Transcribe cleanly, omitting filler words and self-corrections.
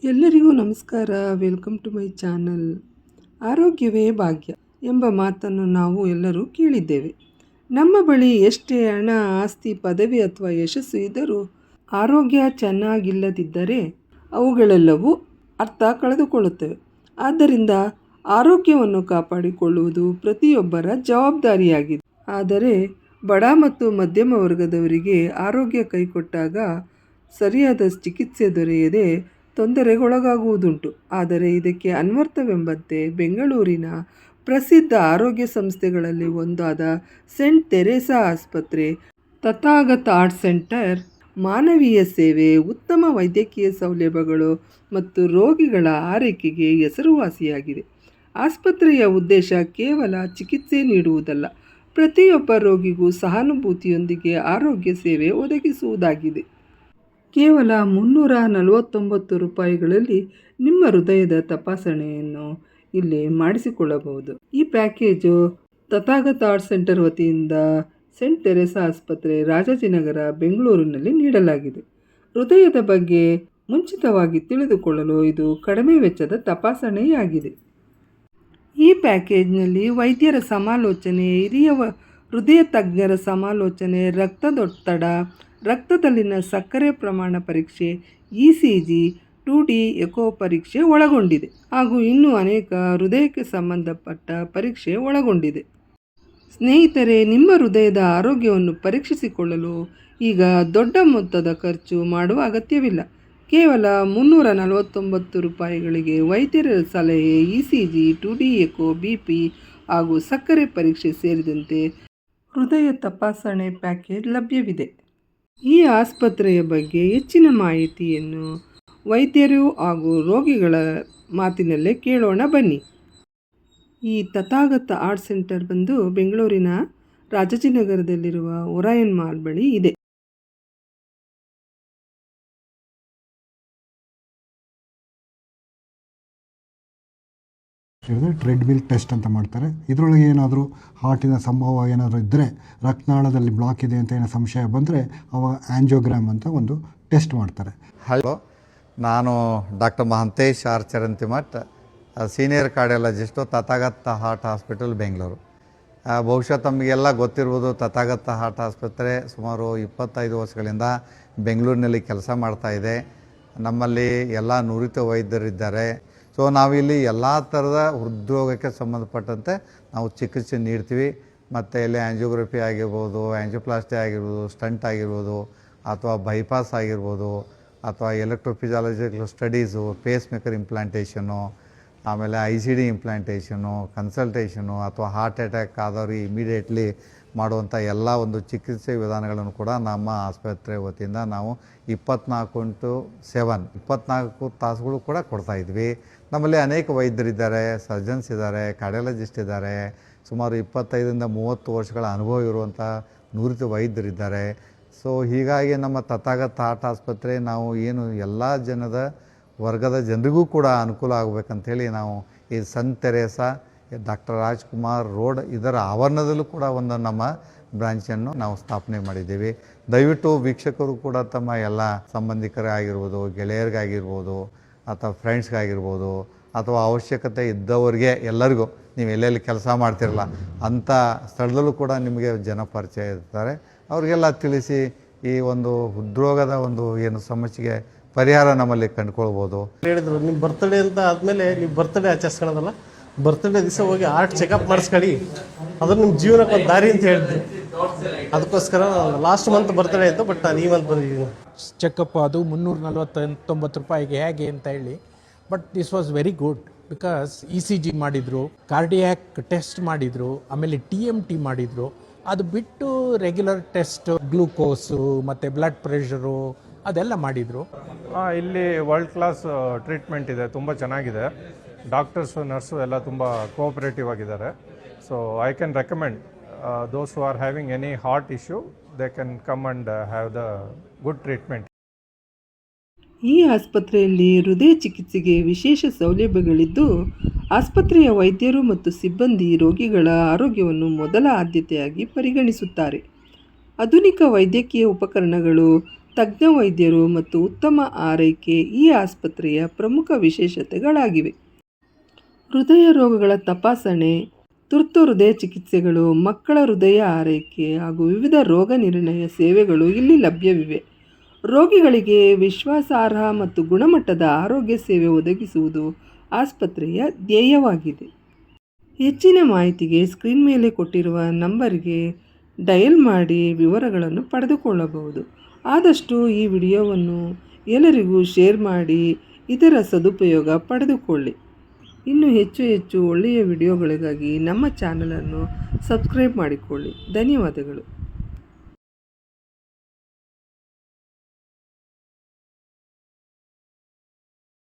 ಎಲ್ಲರಿಗೂ ನಮಸ್ಕಾರ. Welcome to my channel. ಆರೋಗ್ಯವೇ ಭಾಗ್ಯ ಎಂಬ ಮಾತನ್ನು ನಾವು ಎಲ್ಲರೂ ಕೇಳಿದ್ದೇವೆ. ನಮ್ಮ ಬಳಿ ಎಷ್ಟೇ ಹಣ, ಆಸ್ತಿ, ಪದವಿ ಅಥವಾ ಯಶಸ್ಸು ಇದ್ದರೂ ಆರೋಗ್ಯ ಚೆನ್ನಾಗಿಲ್ಲದಿದ್ದರೆ ಅವುಗಳೆಲ್ಲವೂ ಅರ್ಥ ಕಳೆದುಕೊಳ್ಳುತ್ತವೆ. ಆದ್ದರಿಂದ ಆರೋಗ್ಯವನ್ನು ಕಾಪಾಡಿಕೊಳ್ಳುವುದು ಪ್ರತಿಯೊಬ್ಬರ ಜವಾಬ್ದಾರಿಯಾಗಿದೆ. ಆದರೆ ಬಡ ಮತ್ತು ಮಧ್ಯಮ ವರ್ಗದವರಿಗೆ ಆರೋಗ್ಯ ಕೈಕೊಟ್ಟಾಗ ಸರಿಯಾದ ಚಿಕಿತ್ಸೆ ದೊರೆಯದೆ ತೊಂದರೆಗೊಳಗಾಗುವುದುಂಟು. ಆದರೆ ಇದಕ್ಕೆ ಅನ್ವರ್ಥವೆಂಬಂತೆ ಬೆಂಗಳೂರಿನ ಪ್ರಸಿದ್ಧ ಆರೋಗ್ಯ ಸಂಸ್ಥೆಗಳಲ್ಲಿ ಒಂದಾದ ಸೆಂಟ್ ತೆರೇಸಾ ಆಸ್ಪತ್ರೆ, ತಥಾಗತ ಹಾರ್ಟ್ ಸೆಂಟರ್ ಮಾನವೀಯ ಸೇವೆ, ಉತ್ತಮ ವೈದ್ಯಕೀಯ ಸೌಲಭ್ಯಗಳು ಮತ್ತು ರೋಗಿಗಳ ಆರೈಕೆಗೆ ಹೆಸರುವಾಸಿಯಾಗಿದೆ. ಆಸ್ಪತ್ರೆಯ ಉದ್ದೇಶ ಕೇವಲ ಚಿಕಿತ್ಸೆ ನೀಡುವುದಲ್ಲ, ಪ್ರತಿಯೊಬ್ಬ ರೋಗಿಗೂ ಸಹಾನುಭೂತಿಯೊಂದಿಗೆ ಆರೋಗ್ಯ ಸೇವೆ ಒದಗಿಸುವುದಾಗಿದೆ. ಕೇವಲ 349 ರೂಪಾಯಿಗಳಲ್ಲಿ ನಿಮ್ಮ ಹೃದಯದ ತಪಾಸಣೆಯನ್ನು ಇಲ್ಲಿ ಮಾಡಿಸಿಕೊಳ್ಳಬಹುದು. ಈ ಪ್ಯಾಕೇಜು ತಥಾಗತ ಹಾರ್ಟ್ ಸೆಂಟರ್ ವತಿಯಿಂದ ಸೆಂಟ್ ತೆರೇಸಾ ಆಸ್ಪತ್ರೆ, ರಾಜಾಜಿನಗರ, ಬೆಂಗಳೂರಿನಲ್ಲಿ ನೀಡಲಾಗಿದೆ. ಹೃದಯದ ಬಗ್ಗೆ ಮುಂಚಿತವಾಗಿ ತಿಳಿದುಕೊಳ್ಳಲು ಇದು ಕಡಿಮೆ ವೆಚ್ಚದ ತಪಾಸಣೆಯಾಗಿದೆ. ಈ ಪ್ಯಾಕೇಜ್ನಲ್ಲಿ ವೈದ್ಯರ ಸಮಾಲೋಚನೆ, ಹಿರಿಯ ಹೃದಯ ತಜ್ಞರ ಸಮಾಲೋಚನೆ, ರಕ್ತದೊತ್ತಡ, ರಕ್ತದಲ್ಲಿನ ಸಕ್ಕರೆ ಪ್ರಮಾಣ ಪರೀಕ್ಷೆ, ECG, 2D ಎಕೋ ಪರೀಕ್ಷೆ ಒಳಗೊಂಡಿದೆ ಹಾಗೂ ಇನ್ನೂ ಅನೇಕ ಹೃದಯಕ್ಕೆ ಸಂಬಂಧಪಟ್ಟ ಪರೀಕ್ಷೆ ಒಳಗೊಂಡಿದೆ. ಸ್ನೇಹಿತರೆ, ನಿಮ್ಮ ಹೃದಯದ ಆರೋಗ್ಯವನ್ನು ಪರೀಕ್ಷಿಸಿಕೊಳ್ಳಲು ಈಗ ದೊಡ್ಡ ಮೊತ್ತದ ಖರ್ಚು ಮಾಡುವ ಅಗತ್ಯವಿಲ್ಲ. ಕೇವಲ 349 ರೂಪಾಯಿಗಳಿಗೆ ವೈದ್ಯರ ಸಲಹೆ, ECG, 2D ಎಕೋ, BP ಹಾಗೂ ಸಕ್ಕರೆ ಪರೀಕ್ಷೆ ಸೇರಿದಂತೆ ಹೃದಯ ತಪಾಸಣೆ ಪ್ಯಾಕೇಜ್ ಲಭ್ಯವಿದೆ. ಈ ಆಸ್ಪತ್ರೆಯ ಬಗ್ಗೆ ಹೆಚ್ಚಿನ ಮಾಹಿತಿಯನ್ನು ವೈದ್ಯರು ಹಾಗೂ ರೋಗಿಗಳ ಮಾತಿನಲ್ಲೇ ಕೇಳೋಣ ಬನ್ನಿ. ಈ ತಥಾಗತ ಹಾರ್ಟ್ ಸೆಂಟರ್ ಬಂದು ಬೆಂಗಳೂರಿನ ರಾಜಾಜಿನಗರದಲ್ಲಿರುವ ಒರಾಯನ್ ಮಾಲ್ ಬಳಿ ಇದೆ. ಟ್ರೆಡ್ಮಿಲ್ ಟೆಸ್ಟ್ ಅಂತ ಮಾಡ್ತಾರೆ. ಇದರೊಳಗೆ ಏನಾದರೂ ಹಾರ್ಟಿನ ಸಂಭವ ಏನಾದರೂ ಇದ್ದರೆ, ರಕ್ತನಾಳದಲ್ಲಿ ಬ್ಲಾಕ್ ಇದೆ ಅಂತ ಏನೋ ಸಂಶಯ ಬಂದರೆ ಅವಾಗ ಆ್ಯಂಜಿಯೋಗ್ರಾಮ್ ಅಂತ ಒಂದು ಟೆಸ್ಟ್ ಮಾಡ್ತಾರೆ. ಹಲೋ, ನಾನು doctor Mahantesh R Charantimath, senior cardiologist, Tathagata heart hospital, Bengaluru. ಬಹುಶಃ ತಮಗೆಲ್ಲ ಗೊತ್ತಿರ್ಬೋದು, ತಥಾಗತ ಹಾರ್ಟ್ ಆಸ್ಪತ್ರೆ ಸುಮಾರು 25 ವರ್ಷಗಳಿಂದ ಬೆಂಗಳೂರಿನಲ್ಲಿ ಕೆಲಸ ಮಾಡ್ತಾಯಿದೆ. ನಮ್ಮಲ್ಲಿ ಎಲ್ಲ ನುರಿತ ವೈದ್ಯರಿದ್ದಾರೆ. ಸೊ ನಾವಿಲ್ಲಿ ಎಲ್ಲ ಥರದ ಹೃದ್ರೋಗಕ್ಕೆ ಸಂಬಂಧಪಟ್ಟಂತೆ ನಾವು ಚಿಕಿತ್ಸೆ ನೀಡ್ತೀವಿ. ಮತ್ತು ಇಲ್ಲಿ ಆ್ಯಂಜಿಯೋಗ್ರಫಿ ಆಗಿರ್ಬೋದು, ಆ್ಯಂಜಿಯೋಪ್ಲಾಸ್ಟಿ ಆಗಿರ್ಬೋದು, ಸ್ಟಂಟ್ ಆಗಿರ್ಬೋದು, ಅಥವಾ ಬೈಪಾಸ್ ಆಗಿರ್ಬೋದು, ಅಥವಾ ಎಲೆಕ್ಟ್ರೋಫಿಸಿಯಾಲಜಿಕಲ್ ಸ್ಟಡೀಸು, ಪೇಸ್ ಮೇಕರ್ ಇಂಪ್ಲಾಂಟೇಷನು, ಆಮೇಲೆ ICD ಇಂಪ್ಲಾಂಟೇಷನು, ಕನ್ಸಲ್ಟೇಷನು, ಅಥವಾ ಹಾರ್ಟ್ ಅಟ್ಯಾಕ್ ಆದವ್ರಿಗೆ ಇಮಿಡಿಯೇಟ್ಲಿ ಮಾಡುವಂಥ ಎಲ್ಲ ಒಂದು ಚಿಕಿತ್ಸೆ ವಿಧಾನಗಳನ್ನು ಕೂಡ ನಮ್ಮ ಆಸ್ಪತ್ರೆ ವತಿಯಿಂದ ನಾವು 24x7 24 ತಾಸುಗಳು ಕೂಡ ಕೊಡ್ತಾಯಿದ್ವಿ. ನಮ್ಮಲ್ಲಿ ಅನೇಕ ವೈದ್ಯರಿದ್ದಾರೆ, ಸರ್ಜನ್ಸ್ ಇದ್ದಾರೆ, ಕಾರ್ಡಿಯಾಲಜಿಸ್ಟ್ ಇದ್ದಾರೆ. ಸುಮಾರು 25ರಿಂದ 30 ವರ್ಷಗಳ ಅನುಭವ ಇರುವಂಥ ನುರಿತ ವೈದ್ಯರಿದ್ದಾರೆ. ಸೊ ಹೀಗಾಗಿ ನಮ್ಮ ತಥಾಗತ ಹಾರ್ಟ್ ಆಸ್ಪತ್ರೆ ನಾವು ಏನು ಎಲ್ಲ ವರ್ಗದ ಜನರಿಗೂ ಕೂಡ ಅನುಕೂಲ ಆಗಬೇಕಂಥೇಳಿ ನಾವು ಈ saint Teresa doctor Rajkumar road ಇದರ ಆವರಣದಲ್ಲೂ ಕೂಡ ಒಂದು ನಮ್ಮ ಬ್ರಾಂಚನ್ನು ನಾವು ಸ್ಥಾಪನೆ ಮಾಡಿದ್ದೀವಿ. ದಯವಿಟ್ಟು ವೀಕ್ಷಕರು ಕೂಡ ತಮ್ಮ ಎಲ್ಲ ಸಂಬಂಧಿಕರೇ ಆಗಿರ್ಬೋದು, ಗೆಳೆಯರಿಗಾಗಿರ್ಬೋದು, ಅಥವಾ ಫ್ರೆಂಡ್ಸ್ಗಾಗಿರ್ಬೋದು, ಅಥವಾ ಅವಶ್ಯಕತೆ ಇದ್ದವರಿಗೆ ಎಲ್ಲರಿಗೂ, ನೀವು ಎಲ್ಲೆಲ್ಲಿ ಕೆಲಸ ಮಾಡ್ತಿರಲ್ಲ ಅಂಥ ಸ್ಥಳದಲ್ಲೂ ಕೂಡ ನಿಮಗೆ ಜನ ಪರಿಚಯ ಇರ್ತಾರೆ. ಅವ್ರಿಗೆಲ್ಲ ತಿಳಿಸಿ ಈ ಒಂದು ಹೃದ್ರೋಗದ ಒಂದು ಏನು ಸಮಸ್ಯೆಗೆ ಪರಿಹಾರ ನಮ್ಮಲ್ಲಿ ಕಂಡುಕೊಳ್ಬೋದು. ಹೇಳಿದ್ರು, ನಿಮ್ಮ ಬರ್ತ್ಡೇ ಅಂತ ಆದಮೇಲೆ ನೀವು ಬರ್ತ್ಡೇ ಆಚರಿಸ್ಕೊಳ್ಳೋದಲ್ಲ, ಬರ್ತ್ಡೇ ದಿವಸ ಹೋಗಿ ಹಾರ್ಟ್ ಚೆಕಪ್ ಮಾಡಿಸ್ಕೊಳ್ಳಿ, ಅದು ನಿಮ್ಮ ಜೀವನಕ್ಕೆ ಒಂದು ದಾರಿ ಅಂತ ಹೇಳಿದ್ವಿ. ಅದಕ್ಕೋಸ್ಕರ ಲಾಸ್ಟ್ ಮಂತ್ ಬರ್ತ್ಡೇ ಇತ್ತು, ಬಟ್ ನಾನು ಈ ಮಂತ್ ಬಂದಿದ್ದೀನಿ. ಚೆಕಪ್ ಅದು 349 ರೂಪಾಯಿಗೆ ಹೇಗೆ ಅಂತ ಹೇಳಿ. But this was very good because ECG ಮಾಡಿದರು, ಕಾರ್ಡಿಯಾಕ್ ಟೆಸ್ಟ್ ಮಾಡಿದರು, ಆಮೇಲೆ TMT ಮಾಡಿದರು. ಅದು ಬಿಟ್ಟು ರೆಗ್ಯುಲರ್ ಟೆಸ್ಟ್, ಗ್ಲೂಕೋಸು ಮತ್ತು ಬ್ಲಡ್ ಪ್ರೆಷರು ಅದೆಲ್ಲ ಮಾಡಿದರು. ಇಲ್ಲಿ ವರ್ಲ್ಡ್ ಕ್ಲಾಸ್ ಟ್ರೀಟ್ಮೆಂಟ್ ಇದೆ, ತುಂಬ ಚೆನ್ನಾಗಿದೆ. ಡಾಕ್ಟರ್ಸು, ನರ್ಸು ಎಲ್ಲ ತುಂಬ ಕೋಆಪರೇಟಿವ್ ಆಗಿದ್ದಾರೆ. So I can recommend those who are having any heart issue, they can come and have the good treatment. ಈ ಆಸ್ಪತ್ರೆಯಲ್ಲಿ ಹೃದಯ ಚಿಕಿತ್ಸೆಗೆ ವಿಶೇಷ ಸೌಲಭ್ಯಗಳಿದ್ದು, ಆಸ್ಪತ್ರೆಯ ವೈದ್ಯರು ಮತ್ತು ಸಿಬ್ಬಂದಿ ರೋಗಿಗಳ ಆರೋಗ್ಯವನ್ನು ಮೊದಲ ಆದ್ಯತೆಯಾಗಿ ಪರಿಗಣಿಸುತ್ತಾರೆ. ಆಧುನಿಕ ವೈದ್ಯಕೀಯ ಉಪಕರಣಗಳು ತಜ್ಞ ವೈದ್ಯರು ಮತ್ತು ಉತ್ತಮ ಆರೈಕೆ ಈ ಆಸ್ಪತ್ರೆಯ ಪ್ರಮುಖ ವಿಶೇಷತೆಗಳಾಗಿವೆ. ಹೃದಯ ರೋಗಗಳ ತಪಾಸಣೆ, ತುರ್ತು ಹೃದಯ ಚಿಕಿತ್ಸೆಗಳು, ಮಕ್ಕಳ ಹೃದಯ ಆರೈಕೆ ಹಾಗೂ ವಿವಿಧ ರೋಗ ನಿರ್ಣಯ ಸೇವೆಗಳು ಇಲ್ಲಿ ಲಭ್ಯವಿವೆ. ರೋಗಿಗಳಿಗೆ ವಿಶ್ವಾಸಾರ್ಹ ಮತ್ತು ಗುಣಮಟ್ಟದ ಆರೋಗ್ಯ ಸೇವೆ ಒದಗಿಸುವುದು ಆಸ್ಪತ್ರೆಯ ಧ್ಯೇಯವಾಗಿದೆ. ಹೆಚ್ಚಿನ ಮಾಹಿತಿಗೆ ಸ್ಕ್ರೀನ್ ಮೇಲೆ ಕೊಟ್ಟಿರುವ ನಂಬರ್ಗೆ ಡಯಲ್ ಮಾಡಿ ವಿವರಗಳನ್ನು ಪಡೆದುಕೊಳ್ಳಬಹುದು. ಆದಷ್ಟು ಈ ವಿಡಿಯೋವನ್ನು ಎಲ್ಲರಿಗೂ ಶೇರ್ ಮಾಡಿ ಇದರ ಸದುಪಯೋಗ ಪಡೆದುಕೊಳ್ಳಿ. ಇನ್ನೂ ಹೆಚ್ಚು ಒಳ್ಳೆಯ ವಿಡಿಯೋಗಳಿಗಾಗಿ ನಮ್ಮ ಚಾನಲನ್ನು ಸಬ್ಸ್ಕ್ರೈಬ್ ಮಾಡಿಕೊಳ್ಳಿ. ಧನ್ಯವಾದಗಳು.